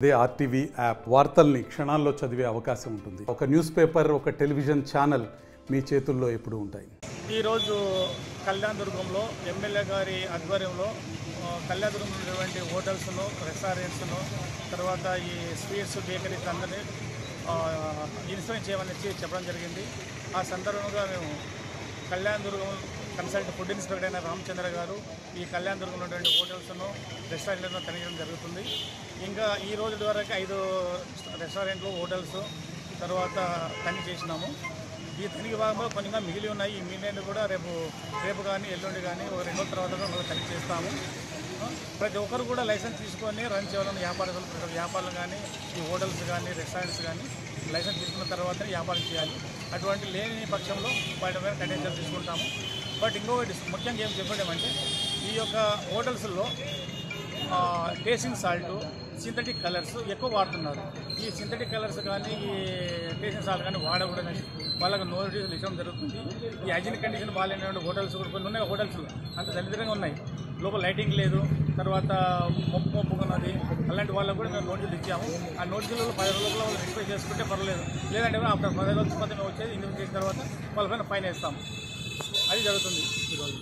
అదే RTV app వార్తల్ని క్షణాల్లో చదివే అవకాశం ఉంటుంది. ఒక న్యూస్ పేపర్, ఒక టెలివిజన్ ఛానల్ మీ చేతుల్లో ఎప్పుడూ ఉంటాయి. ఈరోజు కళ్యాణదుర్గంలో ఎమ్మెల్యే గారి ఆధ్వర్యంలో కళ్యాణదుర్గంలో ఉన్నటువంటి హోటల్స్ను, రెస్టారెంట్స్ను, తర్వాత ఈ స్వీట్స్, బేకరీస్ అందరినీ ఇన్స్పెక్ట్ చేయమని చెప్పడం జరిగింది. ఆ సందర్భంగా మేము కళ్యాణదుర్గం కన్సల్ట్ ఫుడ్ ఇన్స్పెక్టర్ అయిన రామచంద్ర గారు ఈ కళ్యాణదుర్గంలో ఉన్నటువంటి హోటల్స్ను, రెస్టారెంట్లను తనిఖీ జరుగుతుంది. ఇంకా ఈ రోజు వరకు 5 రెస్టారెంట్లు, హోటల్స్ తర్వాత తనిఖీ చేసినాము. ఈ తనిఖీ భాగంలో కొన్ని మిగిలి ఉన్నాయి. ఈ మిగిలిన కూడా రేపు కానీ ఎల్లుండి కానీ 2 రోజుల తర్వాత మళ్ళీ తనిఖీ చేస్తాము. ప్రతి ఒక్కరు కూడా లైసెన్స్ తీసుకొని రన్ చేయాలని వ్యాపారులు కానీ, ఈ హోటల్స్ కానీ, రెస్టారెంట్స్ కానీ లైసెన్స్ తీసుకున్న తర్వాత వ్యాపారం చేయాలి. అటువంటి లేని పక్షంలో వాటి మీద కంటెన్షన్ తీసుకుంటాము. బట్ ఇంకొకటి ముఖ్యంగా ఏం చెప్పడమంటే ఈ యొక్క హోటల్స్లో టేస్టింగ్ సాల్ట్, సింథటిక్ కలర్స్ ఎక్కువ వాడుతున్నారు. ఈ సింథటిక్ కలర్స్ కానీ, ఈ టేస్టింగ్ సాల్ట్ కానీ వాడకూడదని వాళ్ళకు నోటీసులు ఇవ్వడం జరుగుతుంది. ఈ హైజీనిక్ కండిషన్ బాగాలేనటువంటి హోటల్స్ కూడా కొన్ని ఉన్నాయి. హోటల్స్ అంత దరిద్రంగా ఉన్నాయి, లోపల లైటింగ్ లేదు, తర్వాత మొప్పుగా ఉన్నది. అలాంటి వాళ్ళకు కూడా మేము నోటీసులు ఇచ్చాము. ఆ నోటీసులలో 10 రోజుల వాళ్ళు రిక్వెస్ట్ చేసుకుంటే పర్వాలేదు. లేదంటే ఆఫ్టర్ 10 రోజుల తర్వాత మేము వచ్చేది ఇన్వెస్ట్ చేసిన తర్వాత వాళ్ళపైన ఫైన్ వేస్తాము. అది జరుగుతుంది ఈరోజు.